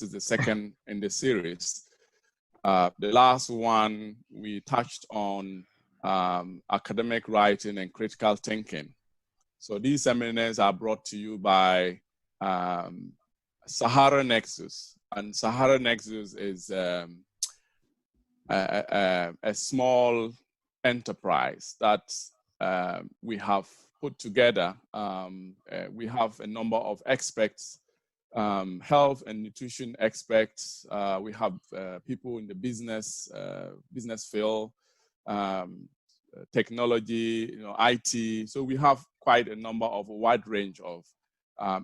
is the second in the series. The last one, we touched on academic writing and critical thinking. So these seminars are brought to you by Sahara Nexus. And Sahara Nexus is a small enterprise that we have put together. We have a number of experts, health and nutrition experts. We have people in the business field, technology, IT. So we have quite a number of a wide range of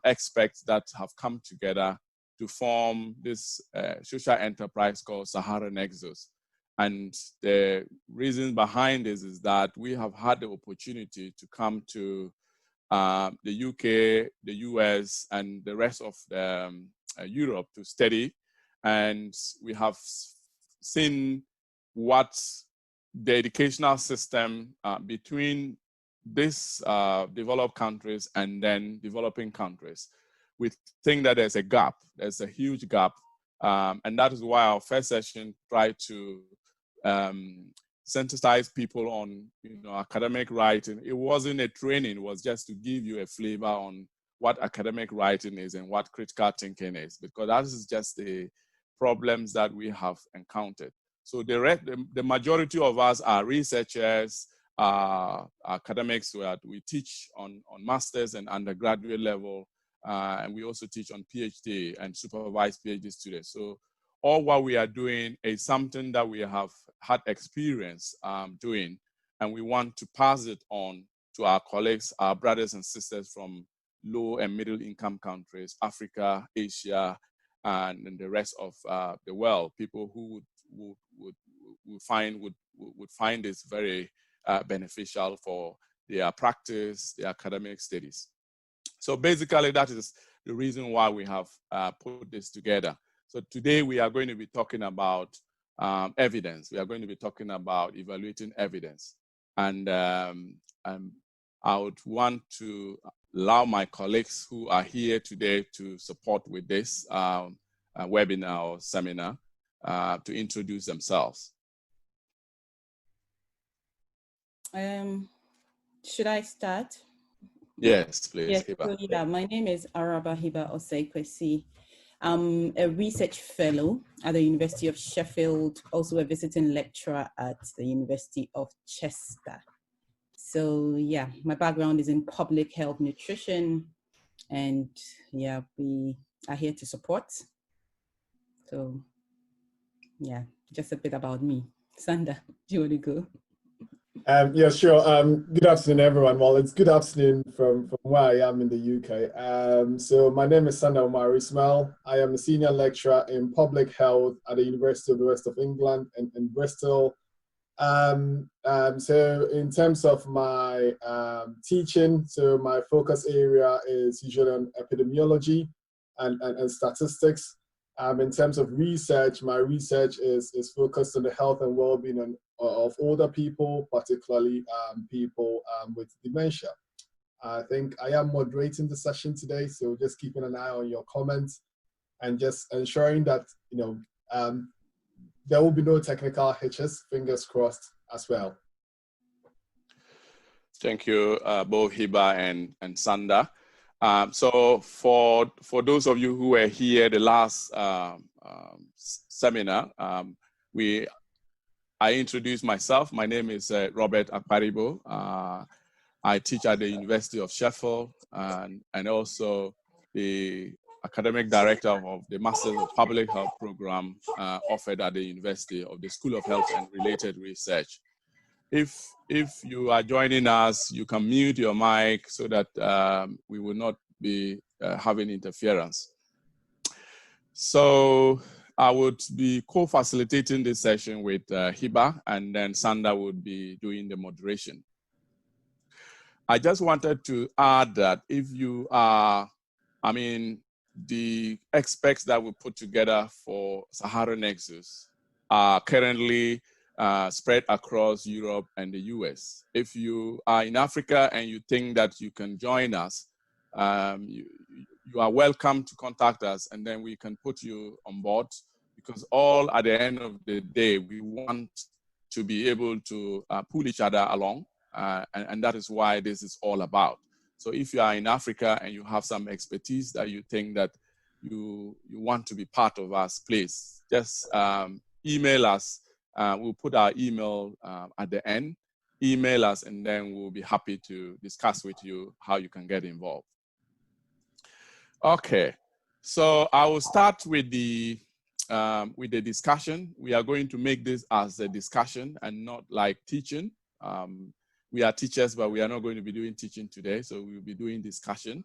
experts that have come together to form this social enterprise called Sahara Nexus. And the reason behind this is that we have had the opportunity to come to the UK, the US, and the rest of Europe to study. And we have seen what the educational system between these developed countries and then developing countries. We think that there's a gap, there's a huge gap. And that is why our first session tried to sensitize people on academic writing. It wasn't a training, it was just to give you a flavor on what academic writing is and what critical thinking is, because that is just the problems that we have encountered. So the majority of us are researchers, academics that we teach on master's and undergraduate level, and we also teach on PhD and supervised PhD students. So all what we are doing is something that we have had experience doing, and we want to pass it on to our colleagues, our brothers and sisters from low and middle income countries, Africa, Asia, and the rest of the world. People who would find this very beneficial for their practice, their academic studies. So basically, that is the reason why we have put this together. So today we are going to be talking about evidence. We are going to be talking about evaluating evidence. And I would want to allow my colleagues who are here today to support with this webinar or seminar to introduce themselves. Should I start? Yes, please. Yes, Hiba. so yeah, my name is Araba Hiba Osei-Kwesi. I'm a research fellow at the University of Sheffield, also a visiting lecturer at the University of Chester. So yeah, my background is in public health nutrition, and yeah, we are here to support. So yeah, just a bit about me. Sanda, do you want to go? Yeah, sure. Good afternoon, everyone. Well, it's good afternoon from where I am in the UK. So my name is Sanda Omar Ismail. I am a senior lecturer in public health at the University of the West of England in Bristol. So in terms of my teaching, so my focus area is usually on epidemiology and statistics. In terms of research, my research is focused on the health and well-being of older people, particularly people with dementia. I think I am moderating the session today, so just keeping an eye on your comments and just ensuring that there will be no technical hitches, fingers crossed as well. Thank you, both Hiba and Sanda. So for those of you who were here the last seminar, I introduced myself. My name is Robert Akparibo. I teach at the University of Sheffield and also the academic director of the Masters of Public Health program offered at the University of the School of Health and Related Research. If you are joining us, you can mute your mic so that we will not be having interference. So I would be co-facilitating this session with Hiba, and then Sanda would be doing the moderation. I just wanted to add that if you are, the experts that we put together for Sahara Nexus are currently spread across Europe and the US. If you are in Africa and you think that you can join us, you are welcome to contact us, and then we can put you on board, because all at the end of the day, we want to be able to pull each other along, and that is why this is all about. So if you are in Africa and you have some expertise that you think that you want to be part of us, please just email us. We'll put our email at the end. Email us, and then we'll be happy to discuss with you how you can get involved. Okay, so I will start with the discussion. We are going to make this as a discussion and not like teaching. We are teachers, but we are not going to be doing teaching today. So we'll be doing discussion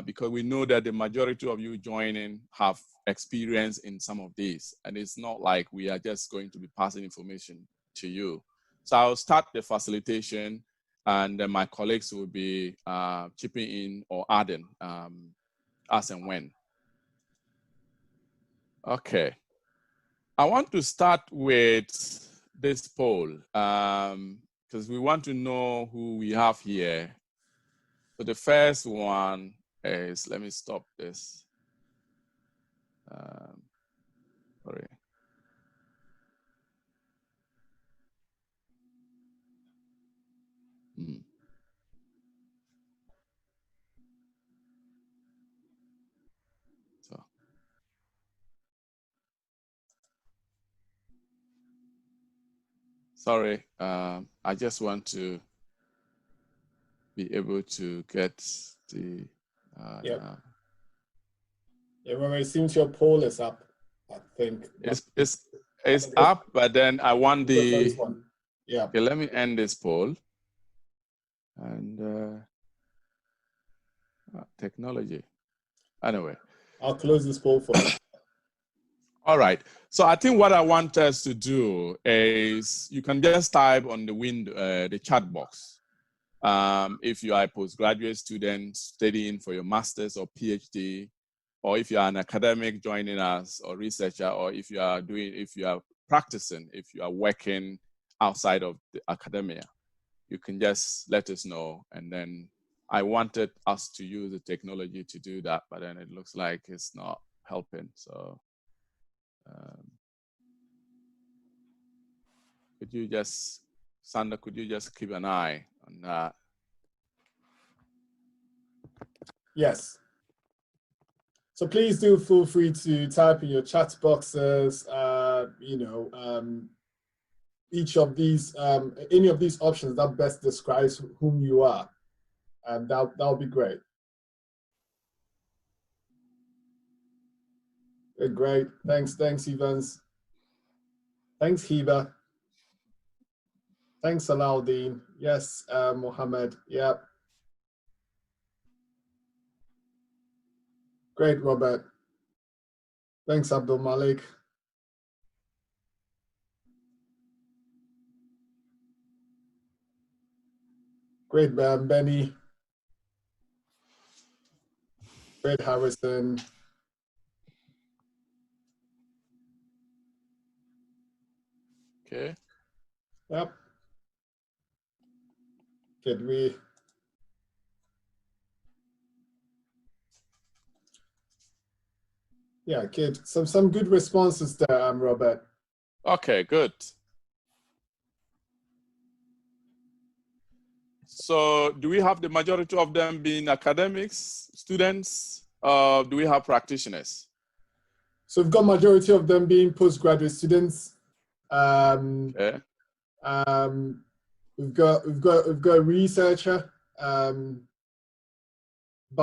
because we know that the majority of you joining have experience in some of these. And it's not like we are just going to be passing information to you. So I'll start the facilitation, and then my colleagues will be chipping in or adding as and when. Okay. I want to start with this poll because we want to know who we have here. So the first one is, let me stop this. Sorry. So. Sorry, I just want to be able to get the. Yeah, well, it seems your poll is up, I think. It's up, but then I want the. One. Yeah. Okay, let me end this poll. And technology. Anyway. I'll close this poll for you. All right. So I think what I want us to do is you can just type on the window, the chat box. If you are a postgraduate student studying for your master's or PhD, or if you are an academic joining us or researcher, or if you are practicing, if you are working outside of the academia, you can just let us know. And then I wanted us to use the technology to do that, but then it looks like it's not helping. So could you just, Sandra, could you just keep an eye on that? Yes. So please do feel free to type in your chat boxes, each of these, any of these options that best describes whom you are. And that'll be great. Great. Thanks, Evans. Thanks, Hiba. Thanks, Alauddin. Yes, Mohammed. Yep. Great, Robert. Thanks, Abdul Malik. Great, Benny. Great, Harrison. Okay. Yep. Did we? Yeah, good. Some good responses there, Robert. Okay, good. So do we have the majority of them being academics, students, or do we have practitioners? So we've got majority of them being postgraduate students. Okay. We've got a researcher, but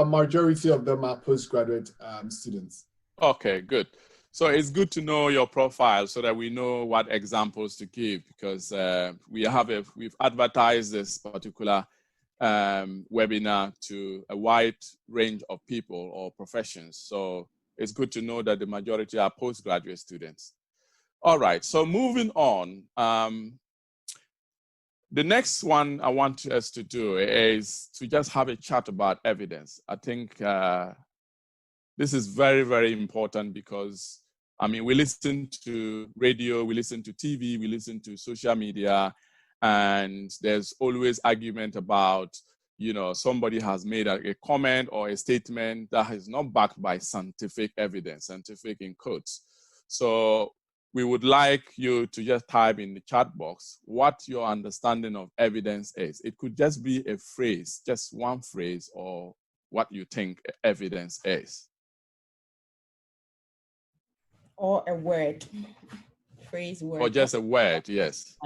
majority of them are postgraduate students. Okay, good. So it's good to know your profile so that we know what examples to give, because we've advertised this particular webinar to a wide range of people or professions. So it's good to know that the majority are postgraduate students. All right, so moving on. The next one I want us to do is to just have a chat about evidence. I think this is very, very important because, I mean, we listen to radio, we listen to TV, we listen to social media, and there's always argument about somebody has made a comment or a statement that is not backed by scientific evidence, scientific in quotes. So we would like you to just type in the chat box what your understanding of evidence is. It could just be a phrase, just one phrase, or what you think evidence is. Or a word, phrase, word. Or just a word, yes.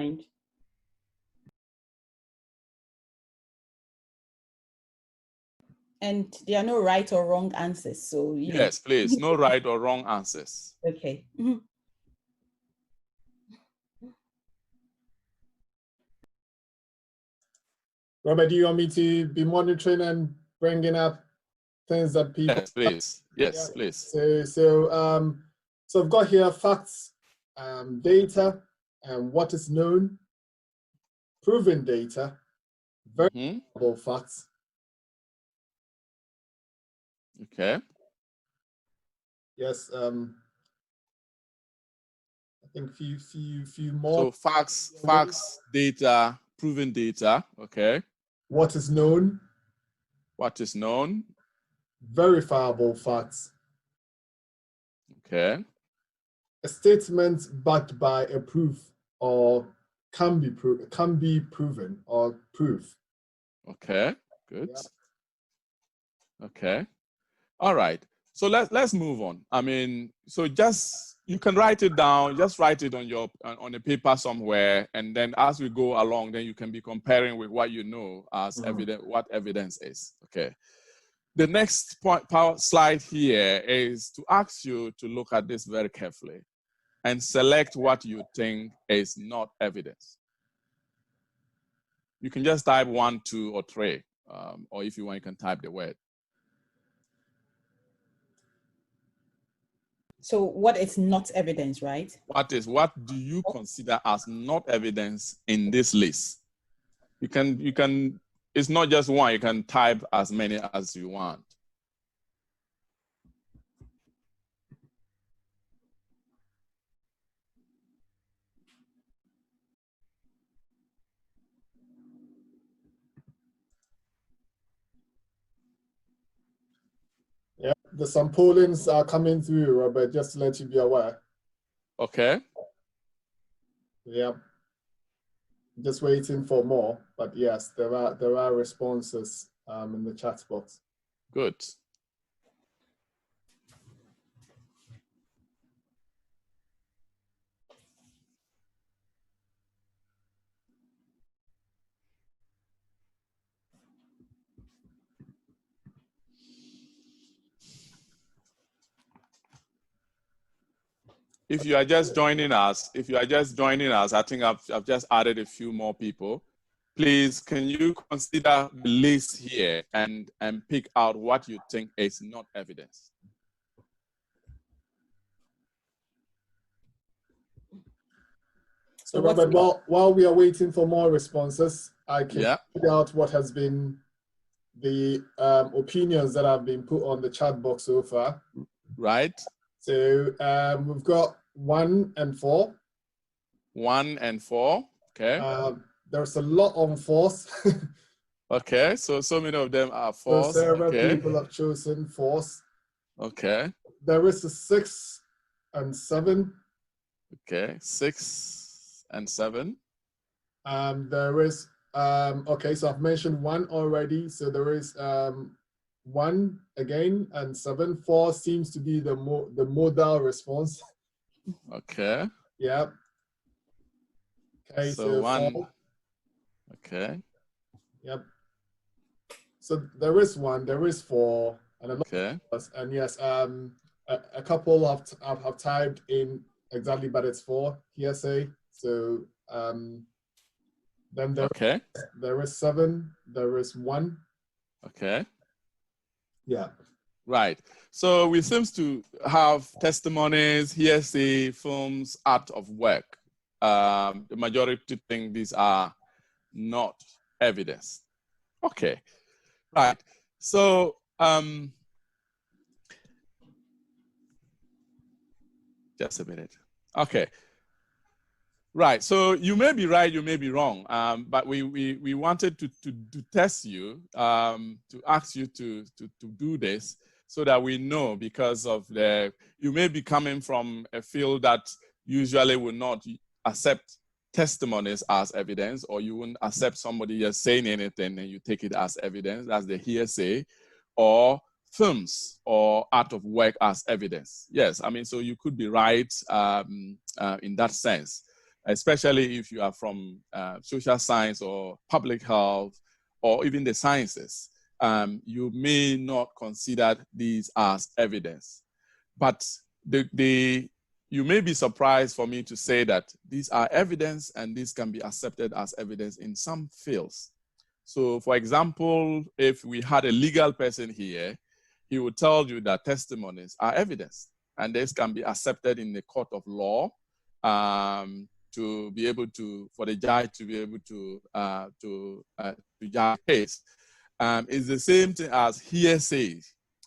And there are no right or wrong answers. So, yes, please, no right or wrong answers. Okay. Robert, do you want me to be monitoring and bringing up things that people? Yes, please. Yes, yeah. Please. So I've got here facts, data, and what is known, proven data, verifiable facts. Okay. Yes. I think few more. So facts, data, proven data. Okay. What is known? What is known? Verifiable facts. Okay. A statement backed by a proof or can be proven or proof. Okay. Good. Yeah. Okay. All right. So let's move on. I mean, so you can write it down, just write it on a paper somewhere, and then as we go along, then you can be comparing with what you know as evidence, what evidence is. Okay. The next slide here is to ask you to look at this very carefully and select what you think is not evidence. You can just type 1, 2, or 3, or if you want, you can type the word. So what is not evidence, right? What do you consider as not evidence in this list? You can, it's not just one, you can type as many as you want. Yeah, some pollings are coming through, Robert, just to let you be aware. Okay. Yeah. Just waiting for more, but yes, there are responses in the chat box. Good. If you are just joining us, I think I've just added a few more people. Please, can you consider the list here and pick out what you think is not evidence? So Robert, while we are waiting for more responses, I can figure out what has been the opinions that have been put on the chat box so far. Right. So we've got 1 and 4. 1 and 4. Okay. There's a lot on 4s. Okay, so many of them are 4s. So several people have chosen 4s. Okay. There is a 6 and 7. Okay, 6 and 7. There is okay, so I've mentioned 1 already. So there is 1 again and 7. 4 seems to be the modal response. Okay. Yeah. Okay, so 1. 4. Okay. Yep. So there is 1, there is 4, and okay. And yes, a couple have typed in exactly, but it's 4 hearsay. So then there is 7, there is 1. Okay. Yeah. Right. So we seem to have testimonies, hearsay, films, art of work. The majority think these are not evidence. Okay. Right. So just a minute. Okay. Right. So you may be right, you may be wrong. But we wanted to test you, to ask you to do this so that we know, because of you may be coming from a field that usually will not accept testimonies as evidence, or you wouldn't accept somebody just saying anything and you take it as evidence. That's the hearsay, or films or art of work as evidence. Yes, I mean, so you could be right in that sense, especially if you are from social science or public health or even the sciences. You may not consider these as evidence, but you may be surprised for me to say that these are evidence and these can be accepted as evidence in some fields. So for example, if we had a legal person here, he would tell you that testimonies are evidence and this can be accepted in the court of law, to be able to, for the judge to be able to judge a case. It's the same thing as hearsay.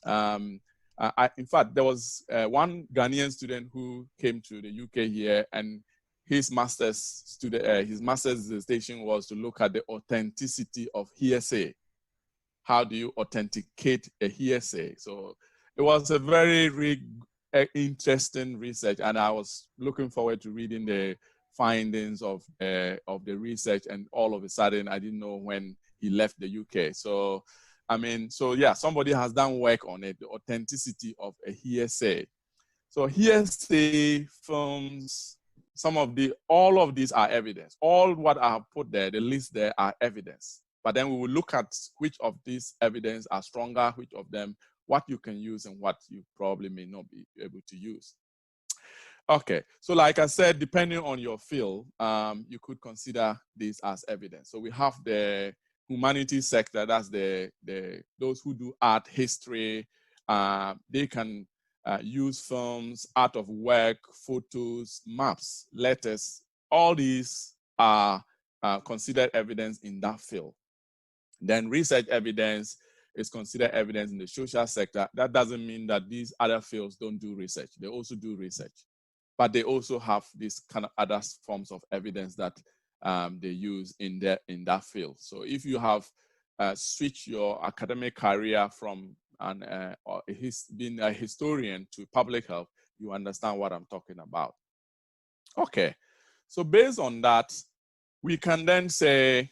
In fact, there was one Ghanaian student who came to the UK here, and his master's dissertation was to look at the authenticity of hearsay. How do you authenticate a hearsay? So it was a very interesting research, and I was looking forward to reading the findings of the research, and all of a sudden I didn't know when he left the UK. So I mean, so yeah, somebody has done work on it, the authenticity of a hearsay. So hearsay, films, all of these are evidence. All what I have put there, the list there, are evidence. But then we will look at which of these evidence are stronger, which of them, what you can use and what you probably may not be able to use. Okay, so like I said, depending on your field, you could consider this as evidence. So we have the humanities sector, that's those who do art, history. They can use films, art of work, photos, maps, letters. All these are considered evidence in that field. Then research evidence is considered evidence in the social sector. That doesn't mean that these other fields don't do research. They also do research, but they also have these kind of other forms of evidence that they use in that field. So if you have switched your academic career from being a historian to public health, you understand what I'm talking about. Okay, so based on that, we can then say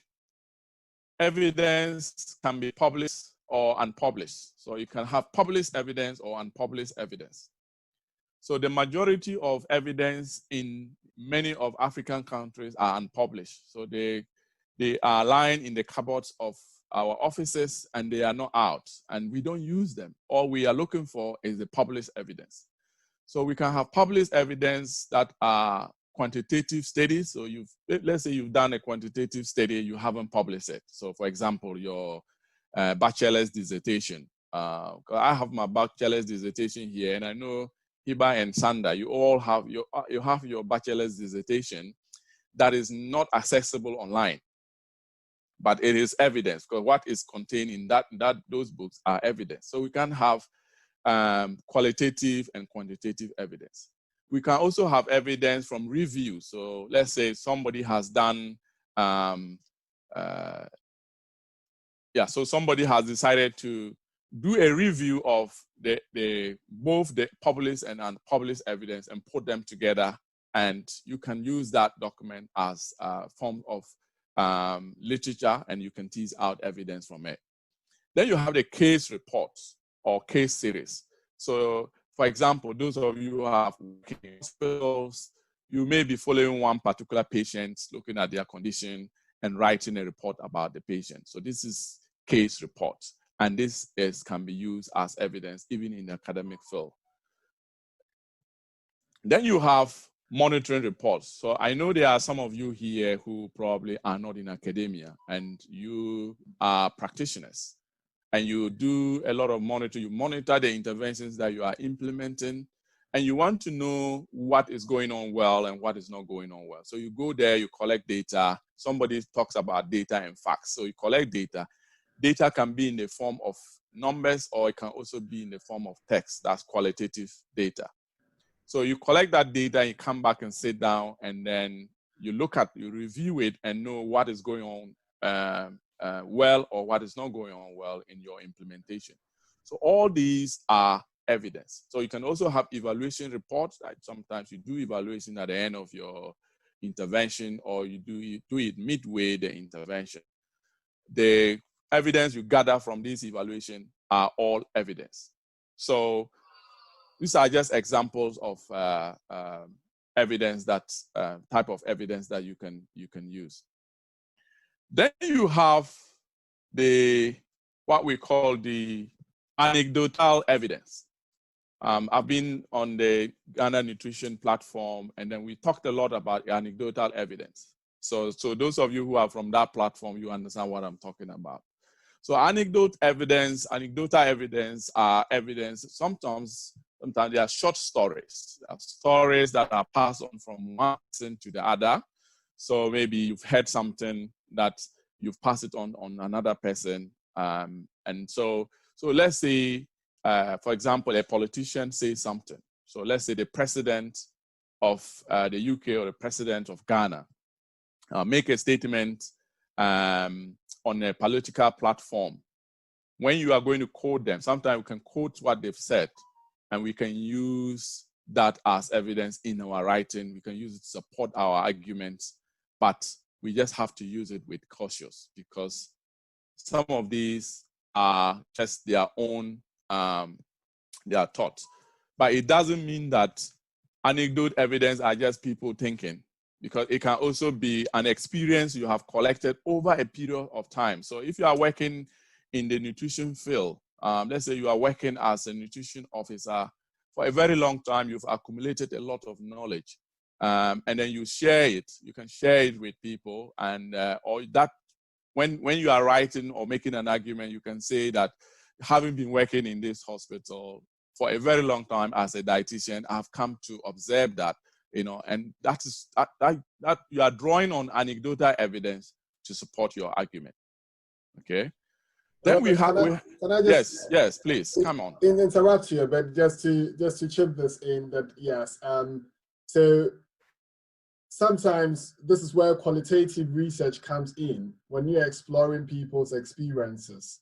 evidence can be published or unpublished. So you can have published evidence or unpublished evidence. So the majority of evidence in many of African countries are unpublished. So they are lying in the cupboards of our offices and they are not out, and we don't use them. All we are looking for is the published evidence. So we can have published evidence that are quantitative studies. So let's say you've done a quantitative study, you haven't published it. So for example, your bachelor's dissertation. I have my bachelor's dissertation here, and I know Hiba and Sanda, you all have your bachelor's dissertation that is not accessible online, but it is evidence, because what is contained in those books are evidence. So we can have qualitative and quantitative evidence. We can also have evidence from review. So let's say somebody has done, so somebody has decided to do a review of both the published and unpublished evidence and put them together, and you can use that document as a form of literature, and you can tease out evidence from it. Then you have the case reports or case series. So for example, those of you who have hospitals, you may be following one particular patient, looking at their condition and writing a report about the patient. So this is case reports, and this can be used as evidence even in the academic field. Then you have monitoring reports. So I know there are some of you here who probably are not in academia, and you are practitioners, and you do a lot of monitoring. You monitor the interventions that you are implementing, and you want to know what is going on well and what is not going on well. So you go there, you collect data. Somebody talks about data and facts. So you collect data. Data can be in the form of numbers, or it can also be in the form of text. That's qualitative data. So you collect that data, you come back and sit down, and then you review it and know what is going on well or what is not going on well in your implementation. So all these are evidence. So you can also have evaluation reports. Like sometimes you do evaluation at the end of your intervention, or you do it midway the intervention. The evidence you gather from this evaluation are all evidence. So these are just examples of evidence, that type of evidence that you can use. Then you have what we call the anecdotal evidence. I've been on the Ghana Nutrition platform, and then we talked a lot about anecdotal evidence. So those of you who are from that platform, you understand what I'm talking about. So anecdotal evidence are evidence. Sometimes they are short stories. They are stories that are passed on from one person to the other. So maybe you've heard something that you've passed it on another person. And so let's say, for example, a politician says something. So let's say the president of the UK or the president of Ghana make a statement on a political platform. When you are going to quote them, sometimes we can quote what they've said, and we can use that as evidence in our writing. We can use it to support our arguments, but we just have to use it with caution, because some of these are just their own their thoughts. But it doesn't mean that anecdote evidence are just people thinking, because it can also be an experience you have collected over a period of time. So if you are working in the nutrition field, let's say you are working as a nutrition officer for a very long time, you've accumulated a lot of knowledge, and then you share it. You can share it with people, and or that when you are writing or making an argument, you can say that having been working in this hospital for a very long time as a dietitian, I've come to observe that, and that you are drawing on anecdotal evidence to support your argument. Okay. Then we have. Can I just? Yes, please come on. Interrupt you, but just to chip this in, that yes. So sometimes this is where qualitative research comes in, when you're exploring people's experiences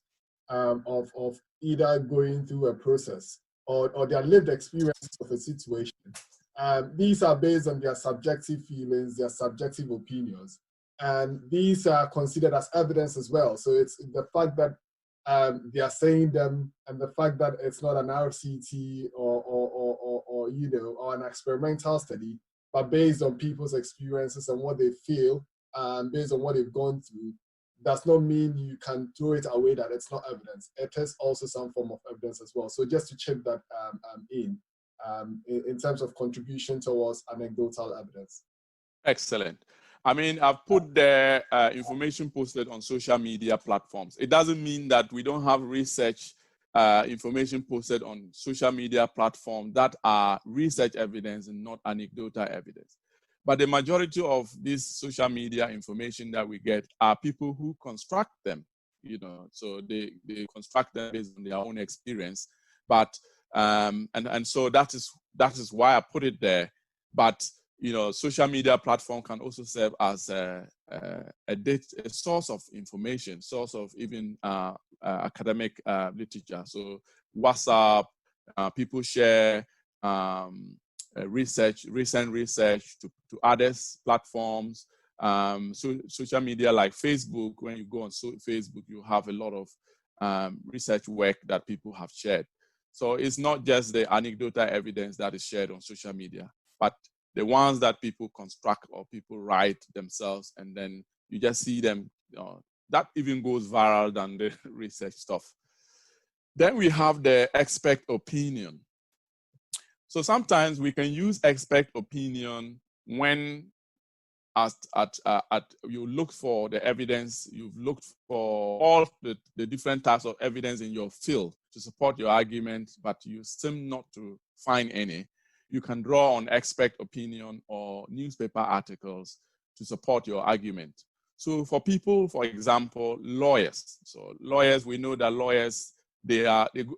of either going through a process or their lived experience of a situation. These are based on their subjective feelings, their subjective opinions, and these are considered as evidence as well. So it's the fact that they are saying them, and the fact that it's not an RCT or an experimental study, but based on people's experiences and what they feel, based on what they've gone through, does not mean you can throw it away that it's not evidence. It is also some form of evidence as well. So just to chip that in terms of contribution towards anecdotal evidence. Excellent. I mean, I've put the information posted on social media platforms. It doesn't mean that we don't have research information posted on social media platforms that are research evidence and not anecdotal evidence. But the majority of this social media information that we get are people who construct them, so they construct them based on their own experience. But and so that is why I put it there. But social media platform can also serve as a source of information, source of even academic literature. So WhatsApp, people share recent research to others platforms. So social media like Facebook, when you go on Facebook, you have a lot of research work that people have shared. So it's not just the anecdotal evidence that is shared on social media, but the ones that people construct or people write themselves, and then you just see them, that even goes viral than the research stuff. Then we have the expert opinion. So sometimes we can use expert opinion when you look for the evidence, you've looked for all the different types of evidence in your field to support your argument, but you seem not to find any. You can draw on expert opinion or newspaper articles to support your argument. So for people, for example, lawyers. So lawyers, we know that lawyers, they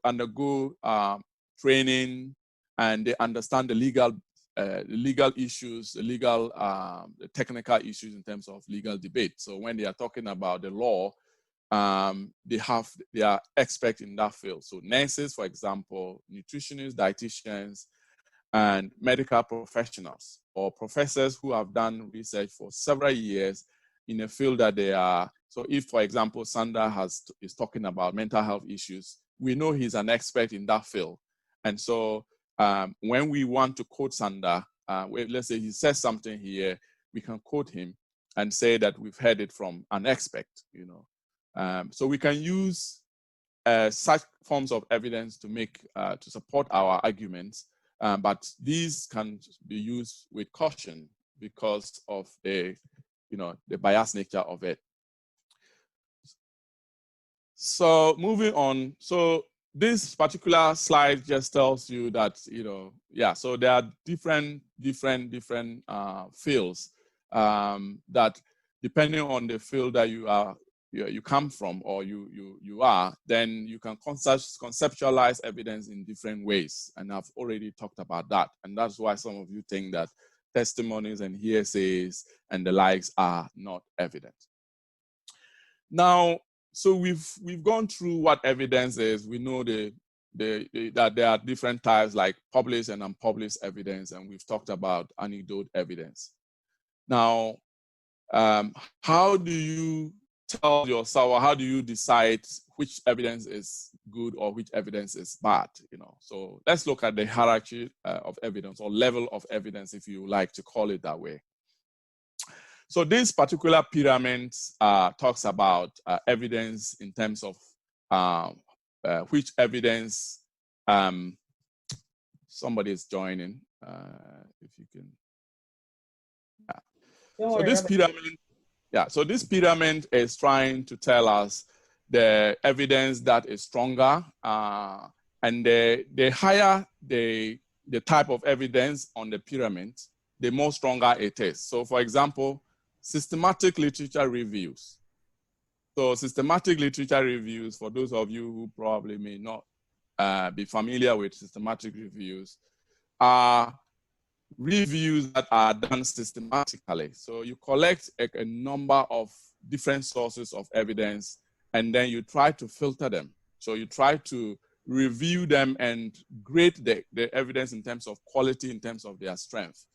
undergo training, and they understand the legal legal issues, the legal, the technical issues in terms of legal debate. So when they are talking about the law, they are experts in that field. So nurses, for example, nutritionists, dietitians, and medical professionals, or professors who have done research for several years in a field that they are. So if, for example, Sander is talking about mental health issues, we know he's an expert in that field. And so when we want to quote Sander, let's say he says something here, we can quote him and say that we've heard it from an expert, you know. So we can use such forms of evidence to to support our arguments, but these can be used with caution because of the biased nature of it. So moving on, so this particular slide just tells you that, so there are different fields that, depending on the field that you come from or you are, then you can conceptualize evidence in different ways. And I've already talked about that. And that's why some of you think that testimonies and hearsays and the likes are not evident. Now, so we've gone through what evidence is. We know that there are different types, like published and unpublished evidence, and we've talked about anecdote evidence. Now, how do you tell yourself, or how do you decide which evidence is good or which evidence is bad? So let's look at the hierarchy of evidence, or level of evidence, if you like to call it that way. So this particular pyramid talks about evidence in terms of which evidence. Somebody is joining. If you can. Yeah. So this pyramid. Yeah, so this pyramid is trying to tell us the evidence that is stronger, and the higher the type of evidence on the pyramid, the more stronger it is. So for example, systematic literature reviews. So systematic literature reviews, for those of you who probably may not be familiar with systematic reviews, are reviews that are done systematically. So you collect a number of different sources of evidence, and then you try to filter them. So you try to review them and grade the evidence in terms of quality, in terms of their strength.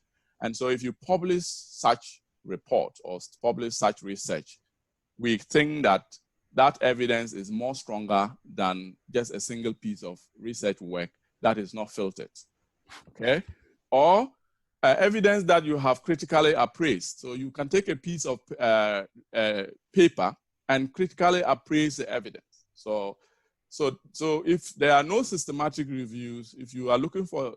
And so if you publish such report or publish such research, we think that that evidence is more stronger than just a single piece of research work that is not filtered, okay? Or evidence that you have critically appraised. So you can take a piece of paper and critically appraise the evidence. So if there are no systematic reviews, if you are looking for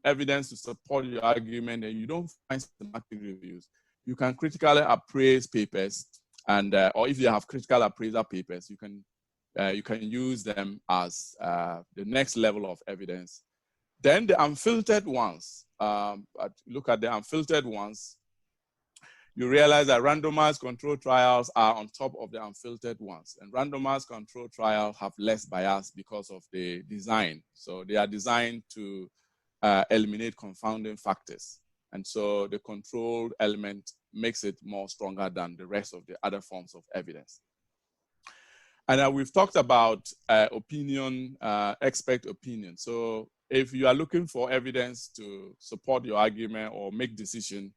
evidence to support your argument and you don't find systematic reviews, you can critically appraise papers, and or if you have critical appraiser papers, you can use them as the next level of evidence. Then the unfiltered ones, look at the unfiltered ones, you realize that randomized control trials are on top of the unfiltered ones. And randomized control trials have less bias because of the design. So they are designed to eliminate confounding factors. And so the controlled element makes it more stronger than the rest of the other forms of evidence. And we've talked about opinion, expert opinion. So if you are looking for evidence to support your argument or make decision,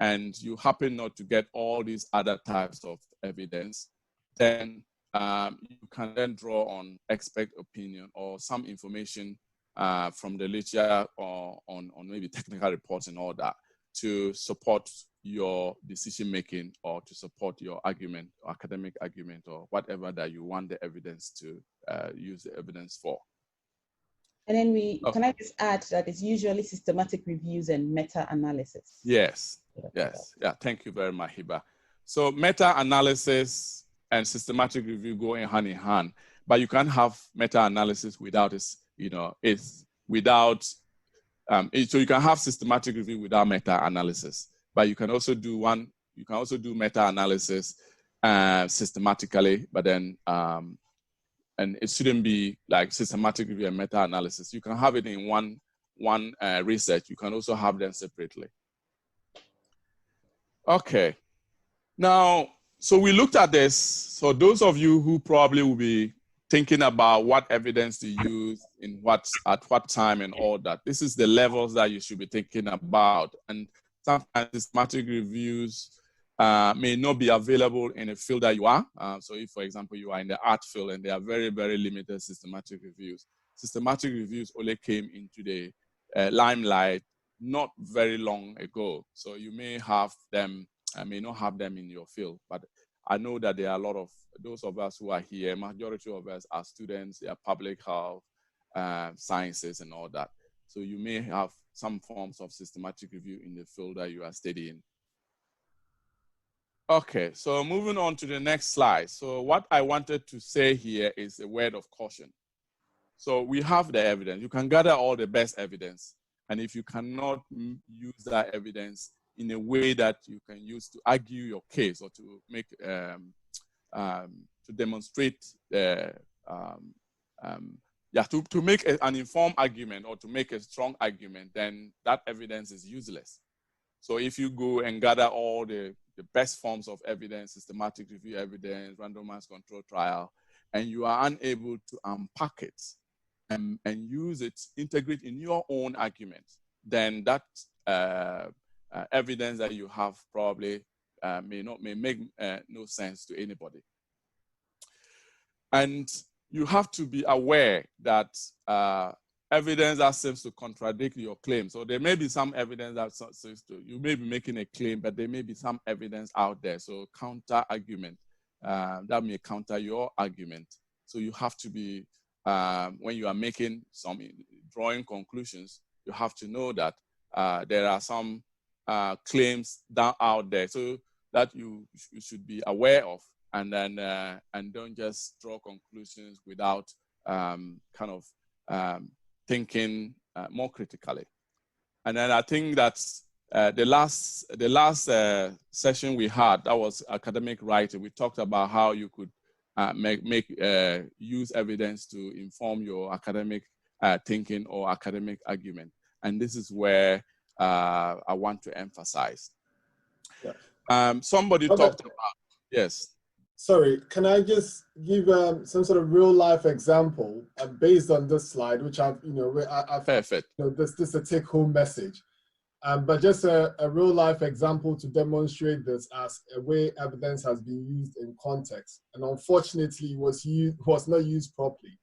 and you happen not to get all these other types of evidence, then you can then draw on expert opinion or some information from the literature or on maybe technical reports and all that to support your decision making or to support your argument or academic argument or whatever that you want the evidence to use the evidence for. And then can I just add that it's usually systematic reviews and meta-analysis? Yes, yes, yeah, thank you very much, Hiba. So meta-analysis and systematic review go hand in hand, but you can't have meta-analysis without so you can have systematic review without meta-analysis, but you can also do meta-analysis systematically, but then and it shouldn't be like systematic review and meta-analysis. You can have it in one one research, you can also have them separately. Okay. Now, so we looked at this. So those of you who probably will be thinking about what evidence to use at what time and all that, this is the levels that you should be thinking about. And sometimes systematic reviews may not be available in a field that you are. So if, for example, you are in the art field and there are very, very limited systematic reviews. Systematic reviews only came into the limelight not very long ago. So you may have them, I may not have them in your field, but I know that there are a lot of those of us who are here, majority of us are students, they are public health, sciences and all that. So you may have some forms of systematic review in the field that you are studying. Okay, so moving on to the next slide. So what I wanted to say here is a word of caution. So we have the evidence. You can gather all the best evidence. And if you cannot use that evidence in a way that you can use to argue your case or to make, to demonstrate, to make an informed argument or to make a strong argument, then that evidence is useless. So if you go and gather all the best forms of evidence, systematic review evidence, randomized control trial, and you are unable to unpack it and use it, integrate in your own argument, then that evidence that you have probably may make no sense to anybody. And you have to be aware that evidence that seems to contradict your claim. So there may be some evidence that says to, you may be making a claim, but there may be some evidence out there. So counter argument that may counter your argument. So you have to be, when you are making some drawing conclusions, you have to know that there are some claims down out there, so that you should be aware of, and then and don't just draw conclusions without thinking more critically. And then I think that's the last session we had, that was academic writing. We talked about how you could use evidence to inform your academic thinking or academic argument. And this is where I want to emphasize. Yeah. Somebody talked about, yes. Sorry, can I just give some sort of real life example based on this slide, which I've perfect. This is a take home message, but just a real life example to demonstrate this as a way evidence has been used in context, and unfortunately was not used properly.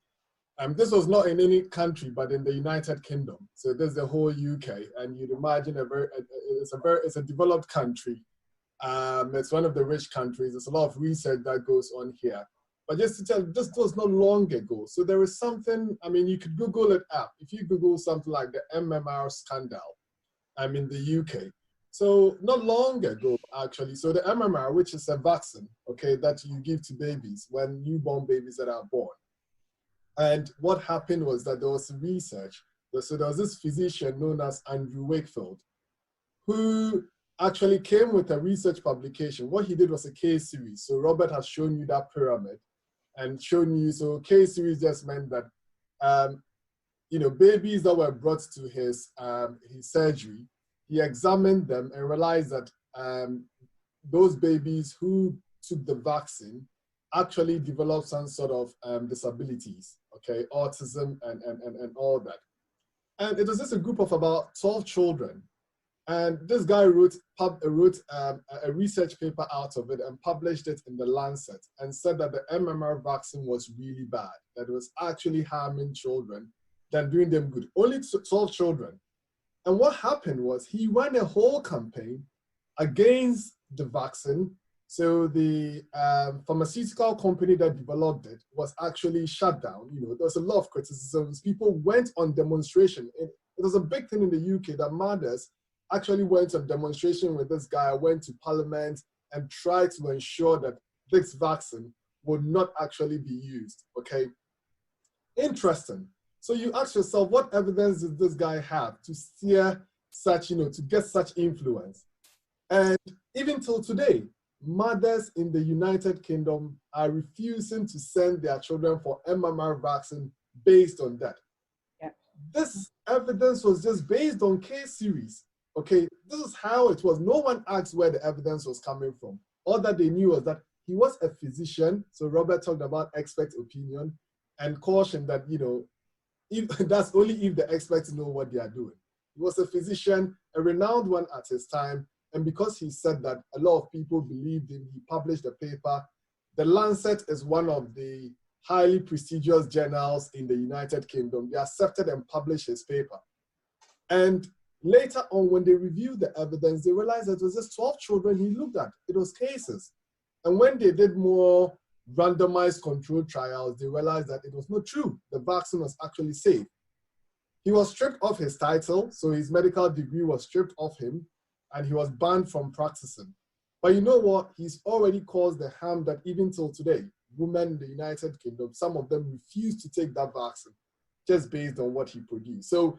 This was not in any country, but in the United Kingdom. So there's the whole UK, and you'd imagine it's a developed country. It's one of the rich countries. There's a lot of research that goes on here. But just to tell, this was not long ago. So there is something, you could Google it up. If you Google something like the MMR scandal, in the UK. So not long ago, actually. So the MMR, which is a vaccine, okay, that you give to babies, when newborn babies that are born. And what happened was that there was research. So there was this physician known as Andrew Wakefield, who actually came with a research publication. What he did was a case series. So Robert has shown you that pyramid and shown you, so case series just meant that, babies that were brought to his surgery, he examined them and realized that those babies who took the vaccine actually developed some sort of disabilities, okay, autism and all that. And it was just a group of about 12 children. And this guy wrote a research paper out of it and published it in the Lancet and said that the MMR vaccine was really bad, that it was actually harming children than doing them good. Only 12 children. And what happened was he ran a whole campaign against the vaccine. So the pharmaceutical company that developed it was actually shut down. There was a lot of criticisms. People went on demonstration. It was a big thing in the UK that mothers actually went on demonstration with this guy, went to parliament and tried to ensure that this vaccine would not actually be used, okay? Interesting. So you ask yourself, what evidence does this guy have to steer such, to get such influence? And even till today, mothers in the United Kingdom are refusing to send their children for MMR vaccine based on that. Yeah. this evidence was just based on case series. Okay, this is how it was. No one asked where the evidence was coming from. All that they knew was that he was a physician. So Robert talked about expert opinion and cautioned that, you know, if, that's only if the experts know what they are doing. He was a physician, a renowned one at his time. And because he said that a lot of people believed him, he published a paper. The Lancet is one of the highly prestigious journals in the United Kingdom. They accepted and published his paper. And later on, when they reviewed the evidence, they realized that it was just 12 children he looked at. It was cases. And when they did more randomized controlled trials, they realized that it was not true. The vaccine was actually safe. He was stripped of his title, so his medical degree was stripped of him, and he was banned from practicing. But you know what? He's already caused the harm that even till today, women in the United Kingdom, some of them refuse to take that vaccine just based on what he produced. So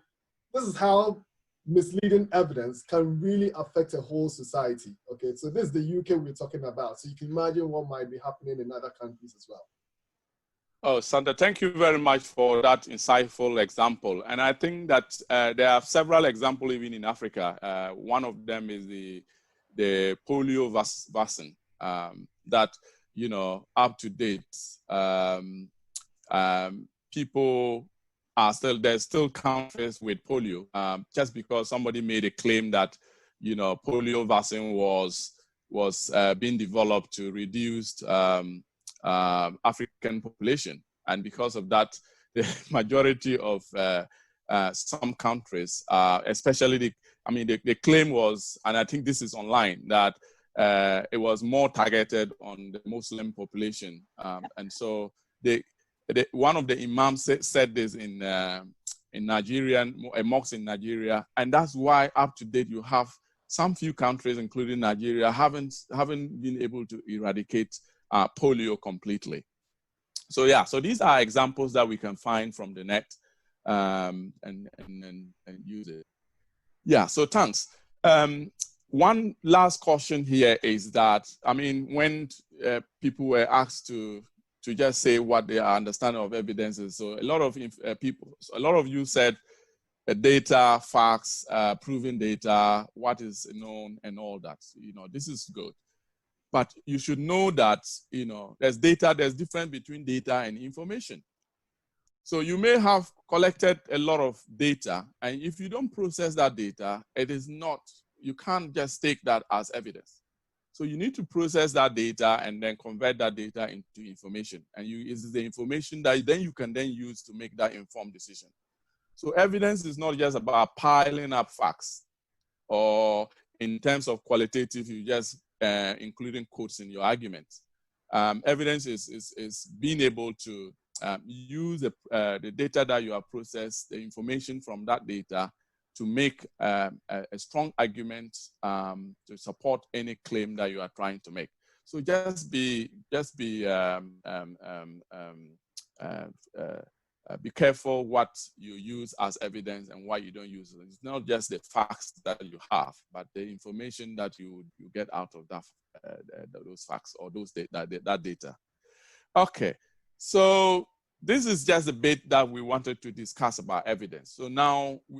this is how misleading evidence can really affect a whole society. Okay, so this is the UK we're talking about. So you can imagine what might be happening in other countries as well. Oh, Sandra, thank you very much for that insightful example. And I think that there are several examples even in Africa. One of them is the polio vaccine that, you know, up to date, people are still, there's still countries with polio just because somebody made a claim that, you know, polio vaccine was being developed to reduce African population. And because of that, the majority of some countries, especially the claim was, and I think this is online, that it was more targeted on the Muslim population. And so one of the imams said this in Nigeria, a mosque in Nigeria, and that's why up to date you have some few countries, including Nigeria, haven't been able to eradicate polio completely. So yeah, so these are examples that we can find from the net and use it. Yeah, so thanks. One last caution here is that, I mean, when people were asked to just say what their understanding of evidence is, so a lot of you said data, facts, proven data, what is known and all that. You know, this is good. But you should know that, you know, there's difference between data and information. So you may have collected a lot of data, and if you don't process that data, you can't just take that as evidence. So you need to process that data and then convert that data into information. And it's the information that then you can then use to make that informed decision. So evidence is not just about piling up facts, or in terms of qualitative, you just including quotes in your argument. Evidence is being able to use the data that you have processed, the information from that data, to make a strong argument to support any claim that you are trying to make. So just be careful what you use as evidence and what you don't use. It's not just the facts that you have, but the information that you get out of that those facts or that data. Okay, so this is just a bit that we wanted to discuss about evidence. So now